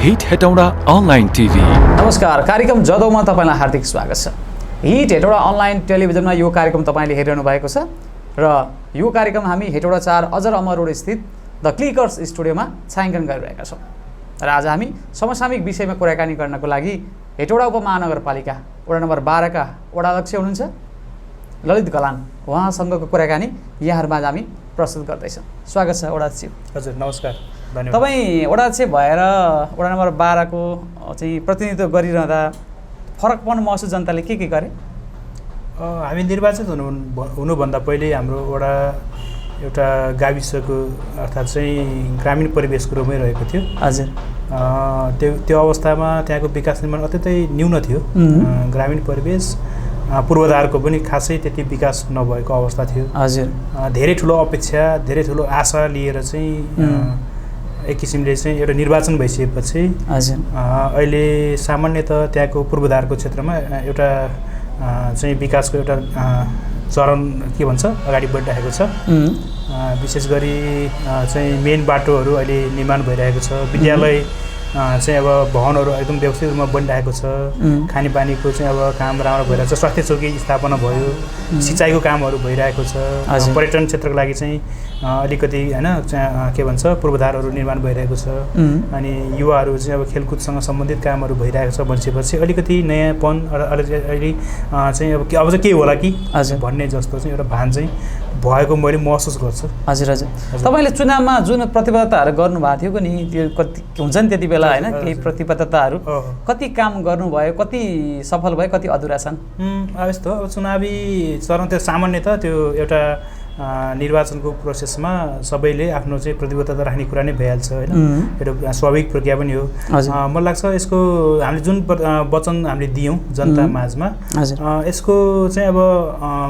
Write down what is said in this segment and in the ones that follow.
Hit Hetauda online TV. नमस्कार, कार्यक्रम जदौमा तपाईलाई हार्दिक स्वागत छ। हिट हेटौडा अनलाइन टेलिभिजनमा यो कार्यक्रम तपाईले हेरिरहनु भएको छ र यो कार्यक्रम हामी हेटौडा 4 अजर अमर रोड स्थित द क्लिकर्स स्टुडियोमा छायाङ्कन गरिरहेका छौँ। र आज हामी समसामयिक विषयमा कुराकानी गर्नको लागि हेटौडा उपमहानगरपालिका वडा नम्बर 12 का वडा अध्यक्ष हुनुहुन्छ ललित गलान, उहाँसँगको कुराकानी यहाँहरुमा हामी प्रस्तुत गर्दैछौँ। स्वागत छ वडा अध्यक्ष। हजुर नमस्कार, धन्यवाद। तपाई वडा अध्यक्ष भएर वडा नम्बर 12 को चाहिँ प्रतिनिधित्व गरिरहँदा फरकपन महसुस जनताले के गरे? हामी निर्वाचित हुनुभन्दा पहिले हाम्रो वडा एउटा गाविसको अर्थात् चाहिँ ग्रामीण परिवेशको रूपमै रहेको थियो। हजुर। त्यो अवस्थामा त्यहाँको विकास निर्माण अत्यन्तै न्यून थियो। ग्रामीण परिवेश पूर्वाधारको पनि खासै त्यति विकास नभएको अवस्था थियो। हजुर। धेरै ठुलो अपेक्षा, धेरै ठुलो आशा लिएर चाहिँ एक किसिमले चाहिँ एउटा निर्वाचन भइसकेपछि हजुर अहिले सामान्यतः त्यहाँको पूर्वाधारको क्षेत्रमा एउटा चाहिँ विकासको एउटा चरण के भन्छ अगाडि बढिरहेको छ। विशेष गरी चाहिँ मेन बाटोहरू अहिले निर्माण भइरहेको छ। विद्यालय चाहिँ अब भवनहरू एकदम व्यवस्थित रूपमा बनिरहेको छ। खानेपानीको चाहिँ अब काम राम्रो भइरहेको छ। स्वास्थ्य चौकी स्थापना भयो। सिँचाइको कामहरू भइरहेको छ। पर्यटन क्षेत्रको लागि चाहिँ अलिकति हैन के भन्छ पूर्वाधारहरू निर्माण भइरहेको छ। अनि युवाहरू चाहिँ अब खेलकुदसँग सम्बन्धित कामहरू भइरहेको छ भनेपछि अलिकति नयाँपन अहिले चाहिँ अब चाहिँ के होला कि भन्ने जस्तो चाहिँ एउटा भान चाहिँ भएको मैले महसुस गर्छु। हजुर हजुर। तपाईले चुनावमा जुन प्रतिबद्धताहरू गर्नुभएको थियो नि, त्यो कति हुन्छ नि त्यति बेला हैन, केही प्रतिबद्धताहरू कति काम गर्नुभयो, कति सफल भयो, कति अधुरा छन्? यस्तो अब चुनावी चरण त्यो सामान्यतः त्यो एउटा निर्वाचनको प्रोसेसमा सबैले आफ्नो चाहिँ प्रतिबद्धता राख्ने कुरा नै भइहाल्छ हैन। एउटा स्वाभाविक प्रक्रिया पनि हो। मलाई लाग्छ यसको हामीले जुन वचन हामीले दियौँ जनता माझमा यसको चाहिँ अब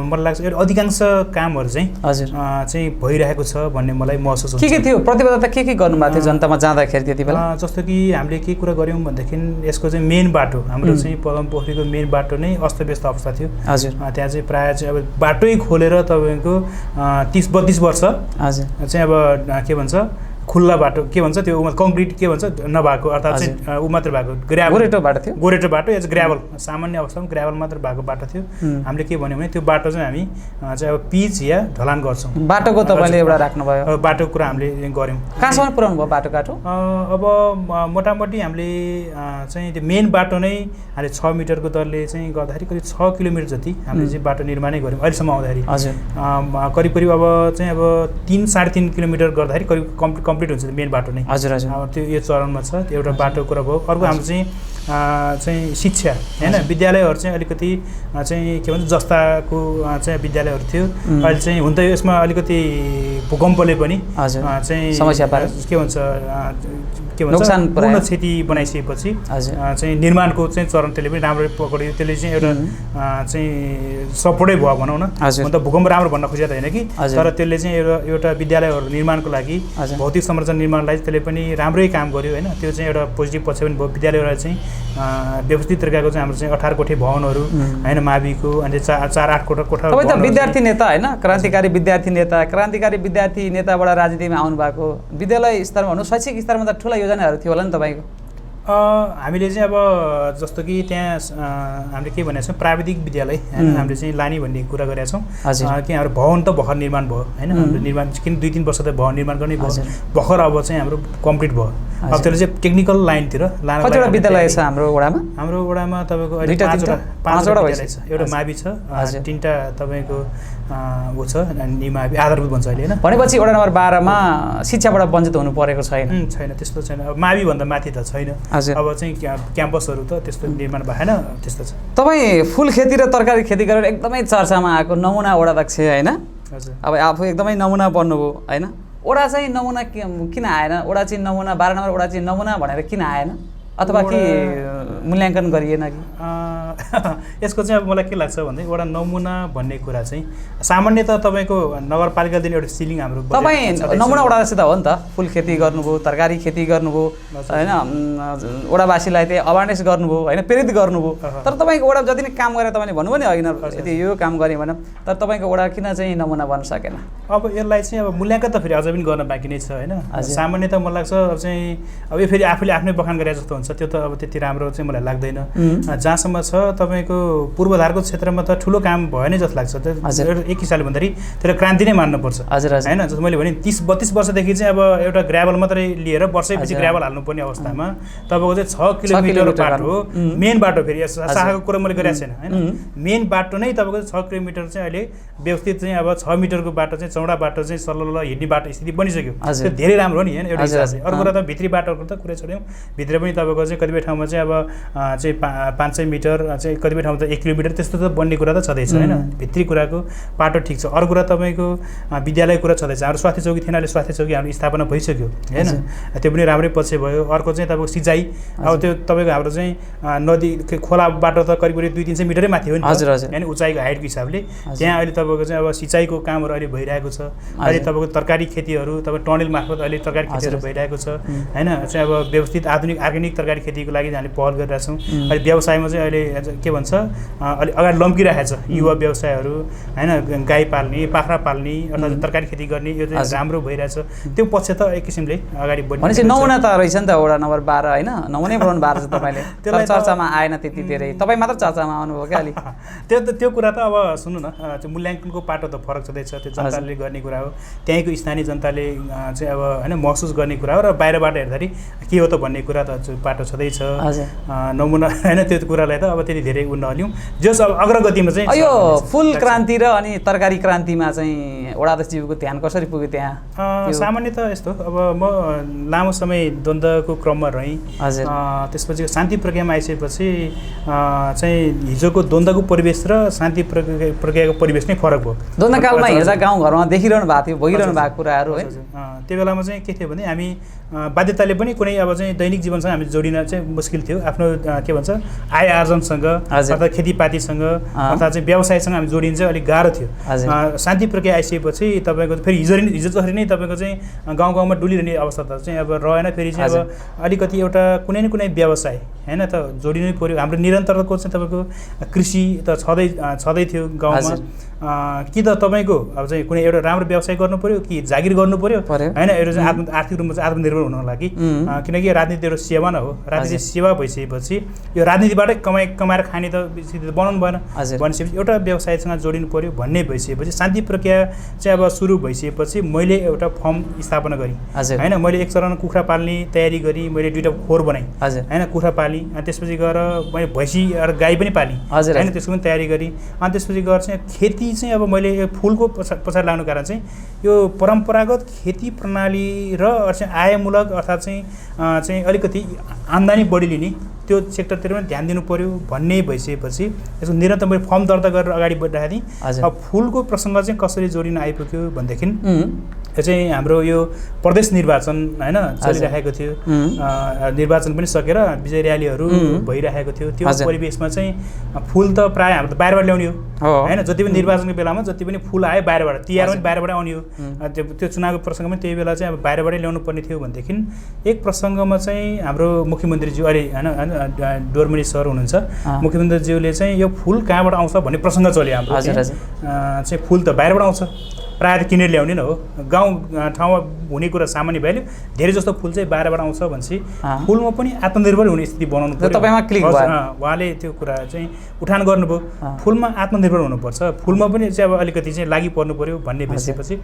मलाई लाग्छ अधिकांश कामहरू चाहिँ चाहिँ भइरहेको छ भन्ने मलाई महसुस हुन्छ। के थियो प्रतिबद्धता के गर्नुभएको थियो जनतामा जाँदाखेरि त्यति बेला? जस्तो कि हामीले के कुरा गऱ्यौँ भनेदेखि यसको चाहिँ मेन बाटो हाम्रो चाहिँ पदमपोखरीको मेन बाटो नै अस्तव्यस्त अवस्था थियो। हजुर। त्यहाँ चाहिँ प्रायः चाहिँ अब बाटै खोलेर तपाईँको 30-32 वर्ष चाहिँ अब के भन्छ खुल्ला बाटो के भन्छ त्यो कङ्क्रिट के भन्छ नभएको अर्थात् चाहिँ ऊ मात्र भएको गोरेटो बाटो थियो। गोरेटो बाटो या ग्राभल सामान्य अवस्थामा ग्राभल मात्र भएको बाटो थियो। हामीले के भन्यौँ भने त्यो बाटो चाहिँ हामी चाहिँ अब पिच या ढलान गर्छौँ। बाटोको तपाईँले एउटा राख्नुभयो? बाटोको कुरा हामीले गऱ्यौँ। कहाँसम्म पुऱ्याउनु भयो बाटो? अब मोटामोटी हामीले चाहिँ त्यो मेन बाटो नै हामीले 6 मिटरको दरले चाहिँ गर्दाखेरि करिब 6 किलोमिटर जति हामीले चाहिँ बाटो निर्माणै गऱ्यौँ अहिलेसम्म आउँदाखेरि। हजुर। करिब अब चाहिँ अब 3-3.5 किलोमिटर गर्दाखेरि करिब कम्प्लिट हुन्छ मेन बाटो नै। हजुर हजुर। त्यो यो चरणमा छ, त्यो एउटा बाटो कुरा भयो। अर्को हाम्रो चाहिँ शिक्षा हैन, विद्यालयहरू चाहिँ अलिकति चाहिँ के भन्छ जस्ताको चाहिँ विद्यालयहरू थियो। अहिले चाहिँ हुन त यसमा अलिकति भूकम्पले पनि चाहिँ समस्या पार्यो के भन्छ पूर्ण क्षति बनाइसकेपछि चाहिँ निर्माणको चाहिँ चरण त्यसले पनि राम्रो पक्रियो। त्यसले चाहिँ एउटा चाहिँ सपोर्टै भयो भनौँ न। मतलब भूकम्प राम्रो भन्न खोजेको होइन कि, तर त्यसले चाहिँ एउटा विद्यालयहरू निर्माणको लागि भौतिक संरचना निर्माणलाई त्यसले पनि राम्रै काम गर्यो होइन। त्यो चाहिँ एउटा पोजिटिभ पक्ष पनि भयो। विद्यालयहरूलाई चाहिँ व्यवस्थित तरिकाको चाहिँ हाम्रो चाहिँ 18 कोठे भवनहरू होइन माविको अनि 4-8 कोठा। तपाईँ त विद्यार्थी नेता होइन, क्रान्तिकारी विद्यार्थी नेताबाट राजनीतिमा आउनु भएको, विद्यालय स्तरमा भन्नु शैक्षिक स्तरमा त ठुला योजनाहरू थियो होला नि तपाईँको? हामीले चाहिँ अब जस्तो कि त्यहाँ हामीले के भनेको छौँ प्राविधिक विद्यालय होइन, हामीले चाहिँ लाने भन्ने कुरा गरेका छौँ कि हाम्रो भवन त भर्खर निर्माण भयो होइन। हाम्रो निर्माण किन 2-3 वर्ष त भवन निर्माण गर्नै भयो, भर्खर अब चाहिँ हाम्रो कम्प्लिट भयो। अब त्यसले चाहिँ टेक्निकल लाइनतिर लानु। कतिवटा विद्यालय छ हाम्रो वडामा? हाम्रो वडामा तपाईँको अहिले 5वटा विद्यालय छ। एउटा मावि छ, 3टा तपाईँको ऊ छ निमावि आधारभूत भन्छ अहिले होइन। भनेपछि वडा नम्बर 12 मा शिक्षाबाट वञ्चित हुनु परेको छैन? छैन, त्यस्तो छैन। अब मावि भन्दा माथि त छैन। अब चाहिँ क्याम्पसहरू त त्यस्तो निर्माण भएन, त्यस्तो छ। तपाईँ फुल खेती र तरकारी खेती गरेर एकदमै चर्चामा आएको नमुना वडा अध्यक्ष होइन? हजुर। अब आफू एकदमै नमुना बन्नुभयो होइन? वडा चाहिँ नमुना किन आएन? वडा चाहिँ नमुना 12 नम्बर वडा चाहिँ नमुना भनेर किन आएन? अथवा कि मूल्याङ्कन गरिएन कि यसको चाहिँ अब मलाई के लाग्छ भन्दै एउटा नमुना भन्ने कुरा चाहिँ सामान्यतः तपाईँको नगरपालिका दिन एउटा सिलिङ हाम्रो तपाईँ नमुना वडावासी त हो नि त फुल खेती गर्नुभयो तरकारी खेती गर्नुभयो होइन वडावासीलाई त्यही अवेरनेस गर्नुभयो होइन प्रेरित गर्नुभयो तर तपाईँको वडा जति नै काम गरेर तपाईँले भन्नुभयो नि होइन यदि यो काम गरेँ भने तर तपाईँको वडा किन चाहिँ नमुना बन्न सकेन अब यसलाई चाहिँ अब मूल्याङ्कन त फेरि अझै पनि गर्न बाँकी नै छ होइन सामान्यतः मलाई लाग्छ अब चाहिँ अब यो फेरि आफूले आफ्नै बखान गरे जस्तो हुन्छ त्यो त अब त्यति राम्रो चाहिँ मलाई लाग्दैन जहाँसम्म छ तपाईँको पूर्वाधारको क्षेत्रमा त ठुलो काम भयो नै जस्तो लाग्छ एक हिसाबले भन्दाखेरि त्यसलाई क्रान्ति नै मान्नुपर्छ होइन जस्तो मैले भने 30-32 वर्षदेखि चाहिँ अब एउटा ग्राभल मात्रै लिएर वर्षैपछि ग्राभल हाल्नुपर्ने अवस्थामा तपाईँको चाहिँ 6 किलोमिटर बाटो हो मेन बाटो फेरि शाखाको कुरा मैले गरेको छैन होइन मेन बाटो नै तपाईँको 6 किलोमिटर चाहिँ अहिले व्यवस्थित चाहिँ अब 6 मिटरको बाटो चाहिँ चौडा बाटो चाहिँ सल्ल हिँड्ने बाटो स्थिति बनिसक्यो त्यो धेरै राम्रो हो नि होइन एउटा हिसाबले अर्को कुरा त भित्री बाटोको त कुरै छोड्यौँ भित्र पनि तपाईँको चाहिँ कतिपय ठाउँमा चाहिँ अब चाहिँ 500 मिटर चाहिँ कतिपय ठाउँमा त 1 किलोमिटर त्यस्तो त बन्ने कुरा त छँदैछ होइन भित्री कुराको बाटो ठिक छ अर्को कुरा तपाईँको विद्यालय कुरा छँदैछ हाम्रो स्वास्थ्य चौकी थिएन अहिले स्वास्थ्य चौकी हाम्रो स्थापना भइसक्यो होइन त्यो पनि राम्रै पक्ष भयो अर्को चाहिँ तपाईँको सिँचाइ अब त्यो तपाईँको हाम्रो चाहिँ नदी खोला बाटो त करिब 200-300 मिटरै माथि हो नि होइन उचाइको हाइटको हिसाबले त्यहाँ अहिले तपाईँको चाहिँ अब सिँचाइको कामहरू अहिले भइरहेको छ अहिले तपाईँको तरकारी खेतीहरू तपाईँ टनेल मार्फत अहिले तरकारी खेतीहरू भइरहेको छ होइन चाहिँ अब व्यवस्थित आधुनिक अर्ग्यानिक तरकारी खेतीको लागि हामीले पहल गरिरहेछौँ अहिले व्यवसायमा चाहिँ अहिले के भन्छ अलि अगाडि लम्किरहेको छ युवा व्यवसायहरू होइन गाई पाल्ने बाख्रा पाल्ने अथवा तरकारी खेती गर्ने यो चाहिँ राम्रो भइरहेछ त्यो पक्ष त एक किसिमले अगाडि बढ्ने भनेपछि नमुना त रहेछ नि त वडा नम्बर 12 होइन नमुनै बनाउनु भएको छ तपाईँले त्यसलाई चर्चामा आएन त्यति धेरै तपाईँ मात्र चर्चामा आउनुभयो क्या अलि त्यो कुरा त अब सुन्नु न त्यो मूल्याङ्कनको पाटो त फरक छँदैछ त्यो जनताले गर्ने कुरा हो त्यहीँको स्थानीय जनताले चाहिँ अब होइन महसुस गर्ने कुरा हो र बाहिरबाट हेर्दाखेरि के हो त भन्ने कुरा त पाटो छँदैछ नमुना होइन त्यो कुरालाई त अब त्यति धेरै उ नलिउँ जस अब अग्रगतिमा चाहिँ यो फुल क्रान्ति र अनि तरकारी क्रान्तिमा चाहिँ वडाध्यक्षज्यूको ध्यान कसरी पुग्यो त्यहाँ सामान्यतः यस्तो अब म लामो समय द्वन्द्वको क्रममा रहेँ त्यसपछि शान्ति प्रक्रियामा आइसकेपछि चाहिँ हिजोको द्वन्द्वको परिवेश र शान्ति प्रक्रियाको परिवेश नै फरक भयो द्वन्द्वकालमा हेर्दा गाउँघरमा देखिरहनु भएको थियो भइरहनु भएको कुराहरू है त्यो बेलामा चाहिँ के थियो भने हामी बाध्यताले पनि कुनै अब चाहिँ दैनिक जीवनसँग हामी जोडिन चाहिँ मुस्किल थियो आफ्नो के भन्छ आय आर्जनसँग अथवा खेतीपातीसँग अथवा चाहिँ व्यवसायसँग हामी जोडिन चाहिँ अलिक गाह्रो थियो शान्ति प्रक्रिया आइसकेपछि तपाईँको फेरि हिजो जसरी नै तपाईँको चाहिँ गाउँ गाउँमा डुलिरहने अवस्था त चाहिँ अब रहेन फेरि चाहिँ अब अलिकति एउटा कुनै न कुनै व्यवसाय होइन त जोडिनै पऱ्यो हाम्रो निरन्तरको चाहिँ तपाईँको कृषि त छँदै थियो गाउँमा कि त तपाईँको अब चाहिँ कुनै एउटा राम्रो व्यवसाय गर्नु पऱ्यो कि जागिर गर्नु पऱ्यो होइन एउटा चाहिँ आर्थिक रूपमा चाहिँ आत्मनिर्भर हुनको लागि किनकि राजनीति एउटा सेवा न हो राजनीति सेवा भइसकेपछि यो राजनीतिबाटै कमाएर खाने त बनाउनु भएन भनिसकेपछि एउटा व्यवसायसँग जोडिनु पऱ्यो भन्ने भइसकेपछि शान्ति प्रक्रिया चाहिँ अब सुरु भइसकेपछि मैले एउटा फर्म स्थापना गरेँ होइन मैले एक चरण कुखुरा पाल्ने तयारी गरेँ मैले 2टा खोर बनाएँ होइन कुखुरा पालेँ अनि त्यसपछि गएर मैले भैँसी र गाई पनि पालेँ होइन त्यसको पनि तयारी गरेँ अनि त्यसपछि गएर चाहिँ खेती चाहिँ अब मैले फुलको पछाडि लाग्नु कारण चाहिँ यो परम्परागत खेती प्रणाली र आयमूलक अर्थात् चाहिँ अलिकति आम्दानी बढी लिने त्यो सेक्टरतिर पनि ध्यान दिनु पऱ्यो भन्ने भइसकेपछि यसको निरन्तर मैले फर्म दर्ता गरेर अगाडि बढिरहेको थिएँ अब फुलको प्रसङ्ग चाहिँ कसरी जोडिन आइपुग्यो भनेदेखि यो चाहिँ हाम्रो यो प्रदेश निर्वाचन होइन चलिरहेको थियो निर्वाचन पनि सकेर विजय र्यालीहरू भइरहेको थियो त्यो परिवेशमा चाहिँ फुल त प्रायः हाम्रो त बाहिरबाट ल्याउने हो होइन जति पनि निर्वाचनको बेलामा जति पनि फुल आयो बाहिरबाट तिहार पनि बाहिरबाट आउने हो त्यो चुनावको प्रसङ्ग पनि त्यही बेला चाहिँ अब बाहिरबाटै ल्याउनु पर्ने थियो भनेदेखि एक प्रसङ्गमा चाहिँ हाम्रो मुख्यमन्त्रीज्यू अहिले होइन डोरमणि सर हुनुहुन्छ मुख्यमन्त्रीज्यूले चाहिँ यो फुल कहाँबाट आउँछ भन्ने प्रसङ्ग चल्यो हाम्रो चाहिँ फुल त बाहिरबाट आउँछ प्रायः त किनेर ल्याउने न हो गाउँ ठाउँमा हुने कुरा सामान्य भइहाल्यो धेरै जस्तो फुल चाहिँ बाहिरबाट आउँछ भनेपछि फुलमा पनि आत्मनिर्भर हुने स्थिति बनाउनु पर्यो तपाईँमा क्लिक भयो उहाँले त्यो कुरा चाहिँ उठान गर्नुभयो फुलमा आत्मनिर्भर हुनुपर्छ फुलमा पनि चाहिँ अब अलिकति चाहिँ लागि पर्नु पर्यो भन्ने भइसकेपछि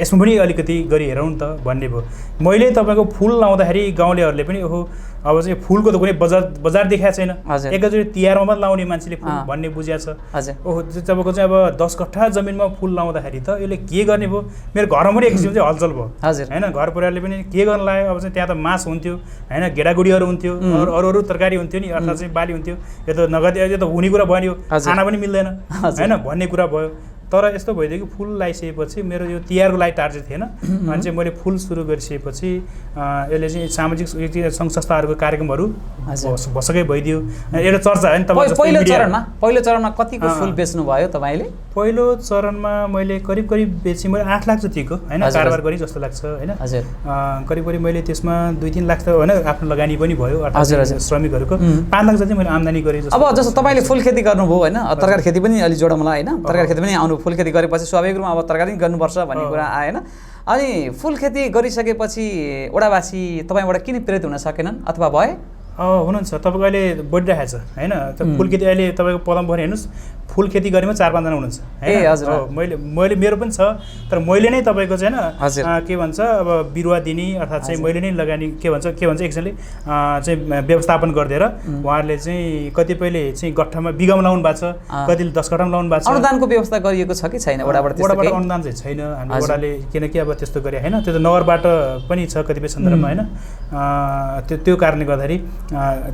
यसमा पनि अलिकति गरी हेरौँ नि त भन्ने भयो मैले तपाईँको फुल लाउँदाखेरि गाउँलेहरूले पनि ओहो अब चाहिँ फुलको त कुनै बजार देखाएको छैन एकैचोटि तिहारमा मात्र लाउने मान्छेले फुल भन्ने बुझिएको छ ओहो तपाईँको चाहिँ अब 10 कट्ठा जमिनमा फुल लाउँदाखेरि त यसले के गर्ने भयो मेरो घरमा पनि एक किसिमको चाहिँ हलचल भयो होइन घर परिवारले पनि के गर्न लाग्यो अब चाहिँ त्यहाँ त मास हुन्थ्यो होइन गेडागुडीहरू हुन्थ्यो अरू तरकारी हुन्थ्यो नि अर्थात् चाहिँ बाली हुन्थ्यो यो त नगद यो त हुने कुरा भयो नि यो खाना पनि मिल्दैन होइन भन्ने कुरा भयो तर यस्तो भइदियो कि फुल लगाइसकेपछि मेरो यो तिहारको लागि टार्गेट थिएन अनि चाहिँ मैले फुल सुरु गरिसकेपछि यसले चाहिँ सामाजिक सङ्घ संस्थाहरूको कार्यक्रमहरू भसकै भइदियो एउटा चर्चा होइन पहिलो चरणमा कतिको फुल बेच्नु भयो तपाईँले पहिलो चरणमा मैले करिब बेचेँ मैले 8 लाख जतिको होइन कारोबार गरेँ जस्तो लाग्छ होइन करिब मैले त्यसमा 2-3 लाख त होइन आफ्नो लगानी पनि भयो अर्थात् श्रमिकहरूको 5 लाख जति मैले आम्दानी गरेँ। अब जस्तो तपाईँले फुल खेती गर्नुभयो होइन तरकारी खेती पनि अलि जोडौँ मलाई होइन तरकारी खेती पनि आउनु फुल खेती गरेपछि स्वाभाविक रूपमा अब तरकारी पनि गर्नुपर्छ भन्ने कुरा आएन अनि फुल खेती गरिसकेपछि ओडावासी तपाईँबाट किन प्रेरित हुन सकेनन् अथवा भए हुनुहुन्छ तपाईँको अहिले बढिरहेको छ होइन फुल खेती अहिले तपाईँको पदम पनि हेर्नुहोस् फुल खेती गरेमा 4-5 जना हुनुहुन्छ होइन मैले मेरो पनि छ तर मैले नै तपाईँको चाहिँ होइन के भन्छ अब बिरुवा दिने अर्थात् चाहिँ मैले नै लगानी के भन्छ एकजनाले चाहिँ व्यवस्थापन गरिदिएर उहाँहरूले चाहिँ कतिपयले चाहिँ गट्ठामा बिगामा लाउनु भएको छ कतिले 10 कट्ठामा लाउनु भएको छ। अनुदानको व्यवस्था गरिएको छ कि छैन वडाबाट अनुदान चाहिँ छैन हाम्रो वडाले किनकि अब त्यस्तो गरे होइन त्यो त नगरबाट पनि छ कतिपय सन्दर्भमा होइन त्यो कारणले गर्दाखेरि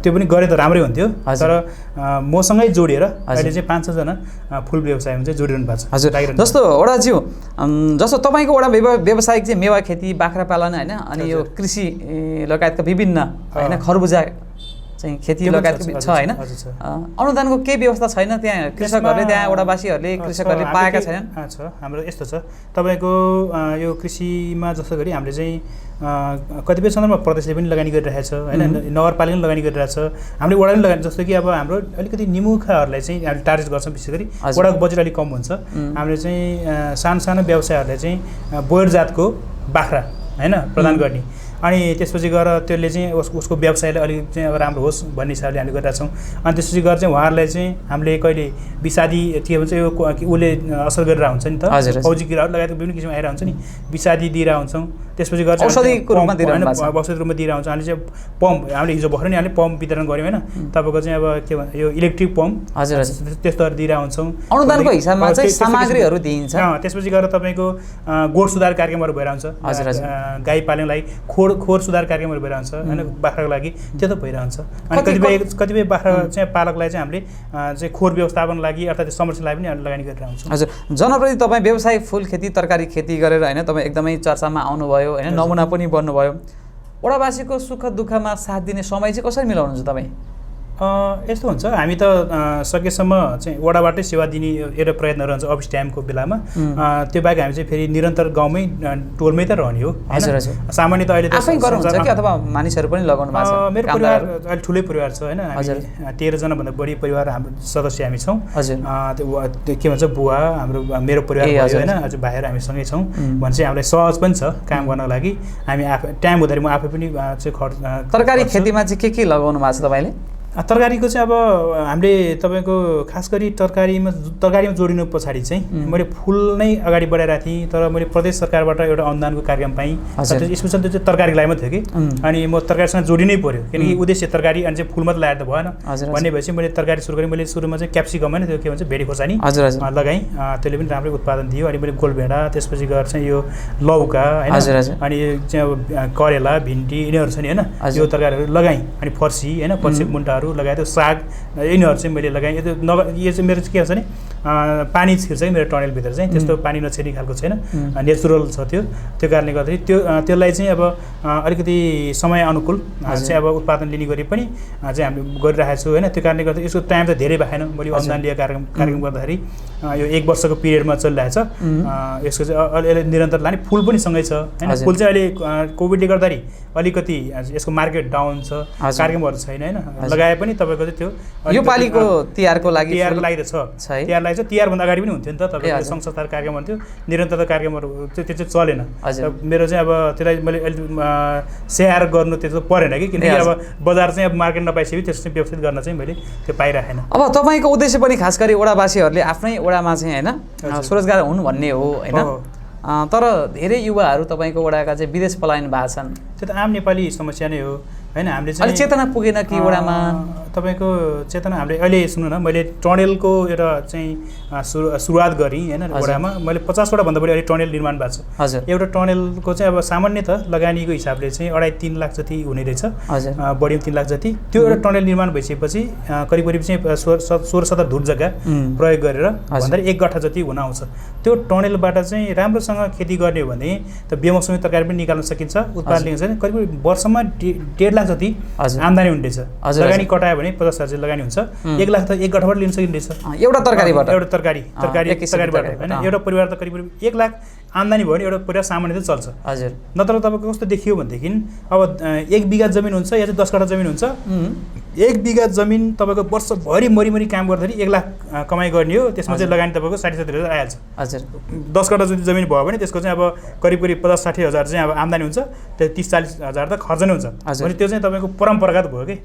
त्यो पनि गरे त राम्रै हुन्थ्यो तर मसँगै जोडिएर अहिले चाहिँ 5-6 जना फुल व्यवसायमा चाहिँ जोडिरहनु भएको छ। हजुर जस्तो ओडाज्यू जस्तो तपाईँको वडा व्यवसायिक चाहिँ मेवा खेती बाख्रा पालन होइन अनि यो कृषि लगायतका विभिन्न होइन खरबुजा चाहिँ खेती लगायत छ होइन अनुदानको केही व्यवस्था छैन त्यहाँ कृषकहरूले त्यहाँ वडावासीहरूले कृषकहरूले पाएका छैनन् छ हाम्रो यस्तो छ तपाईँको यो कृषिमा जस्तो गरी हामीले चाहिँ कतिपय सन्दर्भमा प्रदेशले पनि लगानी गरिरहेको छ होइन नगरपालिका पनि लगानी गरिरहेको छ हामीले वडा पनि लगानी जस्तो कि अब हाम्रो अलिकति निमुखाहरूलाई चाहिँ हामीले टार्गेट गर्छौँ विशेष गरी वडाको बजेट अलिक कम हुन्छ हामीले चाहिँ सानो व्यवसायहरूलाई चाहिँ बोयर जातको बाख्रा होइन प्रदान गर्ने अनि त्यसपछि गएर त्यसले चाहिँ उसको व्यवसायलाई अलिक चाहिँ अब राम्रो होस् भन्ने हिसाबले हामीले गरिरहेको छौँ अनि त्यसपछि गएर चाहिँ उहाँहरूलाई चाहिँ हामीले कहिले विषादी के भन्छ यो उसले असर गरेर हुन्छ नि त फौजी किराहरू लगायत विभिन्न किसिमको आइरहेको हुन्छ नि विषादी दिइरहेको हुन्छौँ त्यसपछि गएर औषधिको रूपमा दिइरहेको हुन्छ हामीले चाहिँ पम्प हामीले हिजो भर्खर नै हामीले पम्प वितरण गऱ्यौँ होइन तपाईँको चाहिँ अब के भन्छ यो इलेक्ट्रिक पम्प त्यस्तोहरू दिइरहेको हुन्छौँ अनुदानको हिसाबमा चाहिँ सामग्रीहरू दिइन्छ त्यसपछि गएर तपाईँको गोठ सुधार कार्यक्रमहरू भइरहन्छ गाई पाल्नलाई खोर सुधार कार्यक्रमहरू भइरहन्छ होइन बाख्राको लागि त्यो त भइरहन्छ अनि कतिपय बाख्रा चाहिँ पालकलाई चाहिँ हामीले चाहिँ खोर व्यवस्थापनको लागि अर्थात् संरक्षणलाई पनि हामीले लगानी गरेर आउँछौँ। हजुर जनप्रति तपाईँ व्यवसायिक फुल खेती तरकारी खेती गरेर होइन तपाईँ एकदमै चर्चामा आउनुभयो होइन नमुना पनि बन्नुभयो वडावासीको सुख दुःखमा साथ दिने समय चाहिँ कसरी मिलाउनुहुन्छ तपाईँ यस्तो हुन्छ हामी त सकेसम्म चाहिँ वडाबाटै सेवा दिने एउटा प्रयत्न रहन्छ अफिस टाइमको बेलामा त्यो बाहेक हामी चाहिँ फेरि निरन्तर गाउँमै टोलमै त रहने हो होइन सामान्य त अहिले आफै गर्नुहुन्छ कि अथवा मानिसहरू पनि लगाउनु भएको छ मेरो परिवार अहिले ठुलै परिवार छ होइन हामी 13 जनाभन्दा बढी परिवार हाम्रो सदस्य हामी छौँ त्यो के भन्छ बुवा हाम्रो मेरो परिवार भयो होइन अझ भाइहरू हामी सँगै छौँ भने चाहिँ हामीलाई सहज पनि छ काम गर्नको लागि हामी आफै टाइम हुँदाखेरि म आफै पनि चाहिँ खर्च तरकारी खेतीमा चाहिँ के लगाउनु भएको छ तपाईँले तरकारीको चाहिँ अब हामीले तपाईँको खास गरी तरकारीमा जोडिनु पछाडि चाहिँ मैले फुल नै अगाडि बढाइरहेको थिएँ तर मैले प्रदेश सरकारबाट एउटा अनुदानको कार्यक्रम पाएँ स्पेसल त्यो चाहिँ तरकारीको लागि मात्रै थियो कि अनि म तरकारीसँग जोडिनै पर्यो किनकि उद्देश्य तरकारी अनि चाहिँ फुल मात्रै लगाएर त भएन भन्ने भएपछि मैले तरकारी सुरु गरेँ मैले सुरुमा चाहिँ क्याप्सिकम होइन त्यो के भन्छ भेडी खोर्सानी लगाएँ त्यसले पनि राम्रै उत्पादन दियो अनि मैले गोलभेडा त्यसपछि गएर चाहिँ यो लौका होइन अनि चाहिँ अब करेला भिन्डी यिनीहरू छ नि होइन यो तरकारीहरू लगाएँ अनि फर्सी होइन फर्सी मुन्टाहरू लगाएर साग यिनीहरू चाहिँ मैले लगाएँ यो चाहिँ मेरो चाहिँ के भन्छ नि पानी छिर्छ कि मेरो टनेलभित्र चाहिँ त्यस्तो पानी नछिर्ने खालको छैन नेचुरल छ त्यो कारणले गर्दाखेरि त्यसलाई चाहिँ अब अलिकति समय अनुकूल चाहिँ अब उत्पादन लिने गरी पनि चाहिँ हामीले गरिरहेको छु होइन त्यो कारणले गर्दा यसको टाइम त धेरै भएन मैले अनुदान लिएको कार्यक्रम गर्दाखेरि यो 1 वर्षको पिरियडमा चलिरहेछ यसको चाहिँ अहिले निरन्तर लाने फुल पनि सँगै छ होइन फुल चाहिँ अहिले कोभिडले गर्दाखेरि अलिकति यसको मार्केट डाउन छ कार्यक्रमहरू छैन होइन लगाए पनि तपाईँको चाहिँ त्यो यो पालिको तिहारको लागि त छ तिहारलाई चाहिँ तिहारभन्दा अगाडि पनि हुन्थ्यो नि त तपाईँको सङ्घ संस्थाको कार्यक्रम हुन्थ्यो निरन्तर कार्यक्रमहरू त्यो चाहिँ चलेन मेरो चाहिँ अब त्यसलाई मैले अहिले सेयर गर्नु त्यस्तो परेन कि किनकि अब बजार चाहिँ अब मार्केट नपाइसकेपछि त्यस्तो चाहिँ व्यवस्थित गर्न चाहिँ मैले त्यो पाइरहेन। अब तपाईँको उद्देश्य पनि खास गरी वडावासीहरूले आफ्नै वडामा चाहिँ होइन स्वरोजगार हुनु भन्ने हो होइन तर धेरै युवाहरू तपाईँको वडाका चाहिँ विदेश पलायन भएको छन् त्यो त आम नेपाली समस्या नै हो हैन हामीले अहिले चेतना पुगेन कि वडामा तपाईको चेतना हामीले अहिले सुन्नु न मैले टनेलको एउटा चाहिँ सुरुवात गरेँ हैन वडामा मैले 50 वटा भन्दा बढी अहिले टनेल निर्माण भएको छ हजुर एउटा टनेलको चाहिँ अब सामान्यतः लगानीको हिसाबले चाहिँ 2.5-3 लाख जति हुने रहेछ हजुर बढी 3 लाख जति त्यो एउटा टनेल निर्माण भइसकेपछि करिब करिब चाहिँ 16-17 धुर जग्गा प्रयोग गरेर भन्दा 1 गठा जति हुन आउँछ त्यो टनेलबाट चाहिँ राम्रोसँग खेती गर्ने हो भने त बेमौसमी तरकारी पनि निकाल्न सकिन्छ उत्पादन लिन्छ भने करिब वर्षमा 1.5 लाख जति आम्दानी हुने रहेछ लगानी कटायो भने 50,000 जति लगानी हुन्छ 1 लाख त 1 गठाबाट लिन सकिन्छ एउटा तरकारीबाट एउटा तरकारीबाट हैन एउटा परिवार त करिब 1 लाख आम्दानी भयो भने एउटा परिवार सामान्यतः चल्छ हजुर नत्र तपाईको कस्तो देखियो भनेदेखि अब 1 बिघा जमिन हुन्छ या चाहिँ 10 कठा जमिन हुन्छ 1 बिघा जमिन तपाईको वर्षभरि मरिमरि काम गर्दाखेरि 1 लाख कमाइ गर्ने हो त्यसमा चाहिँ लगानी तपाईको 60-70,000 आइहाल्छ हजुर 10 कठा जति जमिन भयो भने त्यसको चाहिँ अब करिब 50-60,000 चाहिँ अब आम्दानी हुन्छ त्यो 30-40,000 त खर्च नै हुन्छ भने त्यो चाहिँ तपाईको परम्परागत भयो के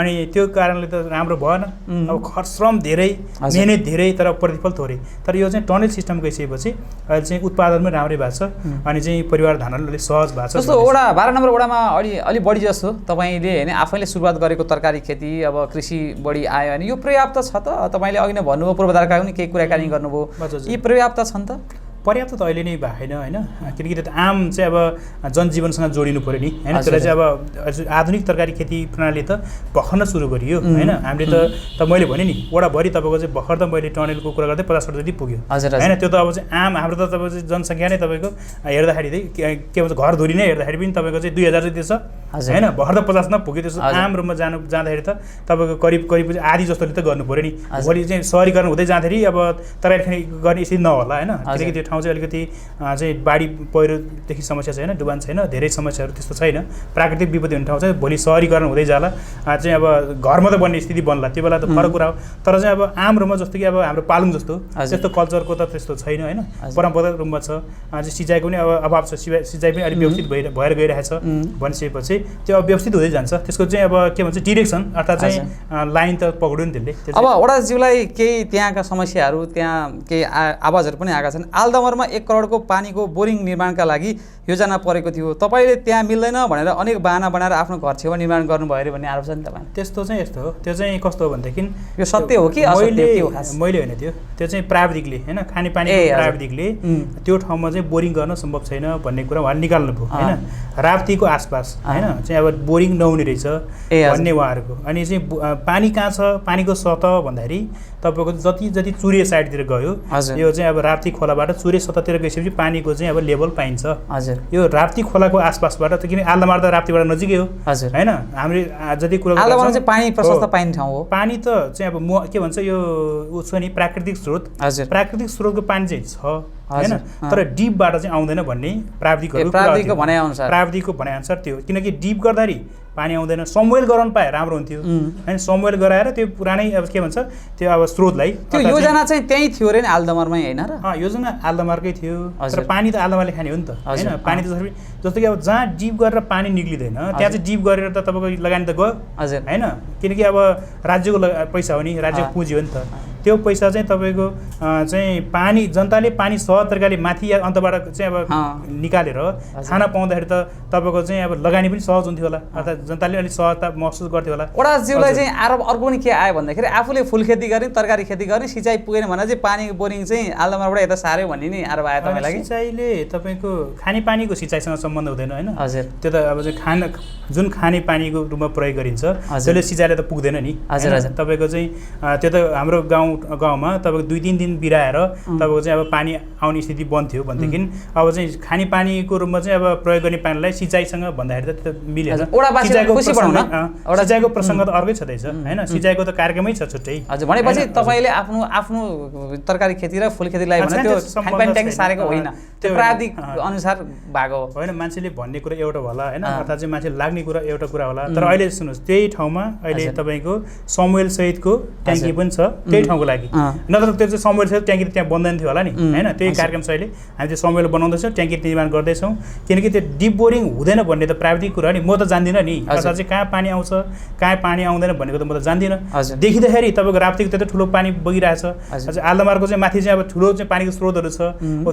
अनि त्यो कारणले त राम्रो भएन अब खर्च श्रम धेरै मेहनत धेरै तर प्रतिफल थोरै तर यो चाहिँ टनेल सिस्टम गइसकेपछि अहिले चाहिँ उत्पादन पनि राम्रै भएको छ अनि चाहिँ परिवार धान्न अलिक सहज भएको छ जस्तो वडा 12 नम्बर वडामा अलि बढी जस्तो तपाईले हैन आफैले सुरुवात गरेको तरकारी खेती अब कृषि बढी आयो अनि यो पर्याप्त छ त तपाईले अघि नै भन्नुभयो पूर्वाधारका पनि केही कुराकानी गर्नुभयो यी पर्याप्त छन् त पर्याप्त त अहिले नै भएन हैन किनकि त्यो आम चाहिँ अब जनजीवनसँग जोडिनु पर्यो नि हैन त्यसलाई चाहिँ अब आधुनिक तरकारी खेती प्रणाली त भर्खर सुरु गरियो हैन हामीले त मैले भने नि वडाभरि तपाईको चाहिँ भर्खर त मैले टनेलको कुरा गर्दै 50 वटा जति पुग्यो हैन त्यो त अब चाहिँ आम हाम्रो त तपाईको चाहिँ जनसङ्ख्या नै तपाईको हेर्दाखेरि के भन्छ घर धुरी नै हेर्दाखेरि पनि तपाईको चाहिँ 2000 जति छ हैन भर्खर त 50 न पुग्यो त्यसो आम रूपमा जाँदाखेरि त तपाईको करिब आधी जस्तोले त गर्नु पर्यो नि भोलि चाहिँ सहरीकरण हुँदै जाँदाखेरि अब तरकारी गर्ने स्थिति नहोला हैन किनकि त्यो ठाउँ चाहिँ अलिकति चाहिँ बाढी पहिरोदेखि समस्या छैन डुबान छैन धेरै समस्याहरू त्यस्तो छैन प्राकृतिक विपत्ति हुने ठाउँ चाहिँ भोलि सहरीकरण हुँदै जाला चाहिँ अब घरमा त बन्ने स्थिति बन्ला त्यो बेला त फरक कुरा हो तर चाहिँ अब आम रूपमा जस्तो कि अब हाम्रो पालुङ जस्तो त्यस्तो कल्चरको त त्यस्तो छैन हैन परम्परागत रूपमा छ चाहिँ सिँचाइको पनि अब अभाव छ सिँचाइ पनि अलिक व्यवस्थित भएर गइरहेछ भनिसकेपछि त्यो अब व्यवस्थित हुँदै जान्छ त्यसको चाहिँ अब के भन्छ डिरेक्सन अर्थात् चाहिँ लाइन त पक्रियो नि त्यसले अब वडाज्यूलाई केही त्यहाँका समस्याहरू त्यहाँ केही आवाजहरू पनि आएका छन् आलदमरमा 1 करोडको पानीको बोरिङ निर्माणका लागि योजना परेको थियो तपाईले त्यहाँ मिल्दैन भनेर अनेक बहाना बनाएर आफ्नो घर छेउमा निर्माण गर्नुभयो अरे भन्ने आरोप छ नि तपाईँ त्यस्तो चाहिँ यस्तो हो त्यो चाहिँ कस्तो हो भनेदेखि यो सत्य हो कि असत्य के हो खास मैले होइन त्यो चाहिँ प्राविधिकले हैन खानेपानीको प्राविधिकले त्यो ठाउँमा चाहिँ बोरिङ गर्न सम्भव छैन भन्ने कुरा उहाँले निकाल्नु भयो हैन राप्तीको आसपास हैन चाहिँ अब बोरिङ नहुने रहेछ भन्ने उहाँहरूको अनि चाहिँ पानी कहाँ छ पानीको सतह भन्दाखेरि तपाईको जति चुरे साइडतिर गयो यो चाहिँ अब राप्ती खोलाबाट चुरे सतहतिर गएपछि पानीको चाहिँ अब लेभल पाइन्छ यो राप्ती खोलाको आसपासबाट त किन आलदमार त राप्तीबाट नजिकै हो हैन हामीले जति कुरा आलदमार चाहिँ पानी प्रशस्त पाइने ठाउँ हो पानी त चाहिँ अब के भन्छ यो छ नि प्राकृतिक स्रोतको पानी चाहिँ छ हैन तर डिपबाट चाहिँ आउँदैन भन्ने प्राविधिकको भनाइअनुसार त्यो किनकि डिप गर्दाखेरि पानी आउँदैन समवेल गराउन पाए राम्रो हुन्थ्यो हैन समवेल गराएर त्यो पुरानै अब के भन्छ त्यो अब स्रोतलाई त्यो योजना चाहिँ त्यही थियो रे नि आलदमारमै हैन र योजना आलदमारकै थियो तर पानी त आलदमारले खाने हो नि त हैन पानी त जस्तो कि अब जहाँ डिप गरेर पानी निक्लिदैन त्यहाँ चाहिँ डिप गरेर त तपाईको लगानी त गयो हैन किनकि अब राज्यको पैसा हो नि राज्यको पुँजी हो नि त त्यो पैसा चाहिँ तपाईको चाहिँ पानी जनताले पानी सहज तरिकाले माथि या अन्तबाट चाहिँ अब निकालेर खान पाउँदाखेरि त तपाईको चाहिँ अब लगानी पनि सहज हुन्थ्यो होला अर्थात् जनताले अलिक सहजता महसुस गर्थ्यो होला वडाज्यूलाई चाहिँ आरोप अर्को पनि के आयो भन्दाखेरि आफूले फुल खेती गर्ने तरकारी खेती गर्ने सिँचाइ पुगेन भने चाहिँ पानीको बोरिङ चाहिँ आलदमारबाट यता सार्यो भन्ने नि आरोप आयो तपाईलाई सिँचाइले तपाईको खानेपानीको सिँचाइसँग सम्बन्ध हुँदैन हैन हजुर त्यो त अब चाहिँ जुन खानेपानीको रूपमा प्रयोग गरिन्छ त्यसले सिँचाइले त पुग्दैन नि हजुर हजुर तपाईको चाहिँ त्यो त हाम्रो गाउँमा तपाईको 2-3 दिन बिराएर तपाईको चाहिँ अब पानी आउने स्थिति बन्थ्यो भनेदेखि अब चाहिँ खानेपानीको रूपमा चाहिँ अब प्रयोग गर्ने पानीलाई सिँचाइसँग भन्दाखेरि त मिलेन सिँचाइको प्रसङ्ग त अर्कै छँदैछ हैन सिँचाइको त कार्यक्रमै छ छुट्टै हजुर भनेपछि तपाईले आफ्नो तरकारी खेती र फुल खेतीलाई भने त्यो खानेपानी ट्याङ्की सारेको होइन त्यो प्राविधिक अनुसार भएको होइन मान्छेले भन्ने कुरा एउटा होला हैन अर्थात् चाहिँ मान्छे लाग्ने कुरा एउटा कुरा होला तर अहिले सुन्नुहोस् त्यही ठाउँमा अहिले तपाईको समवेल सहितको ट्याङ्की पनि छ त्यही ठाउँको लागि नत्र त्यो चाहिँ समवेल सहित ट्याङ्की त्यहाँ बन्दैन थियो होला नि हैन त्यही कार्यक्रम शैली हामी चाहिँ समवेल बनाउँदैछौँ ट्याङ्की निर्माण गर्दैछौँ किनकि त्यो डिप बोरिङ हुँदैन भन्ने त प्राविधिक कुरा नि म त जान्दिनँ नि अर्थात् चाहिँ कहाँ पानी आउँछ कहाँ पानी आउँदैन भनेको त म त जान्दिनँ देखिँदाखेरि तपाईँको राप्तीको त्यत्रो ठुलो पानी बगिरहेछ आलदमारको चाहिँ माथि चाहिँ अब ठुलो चाहिँ पानीको स्रोतहरू छ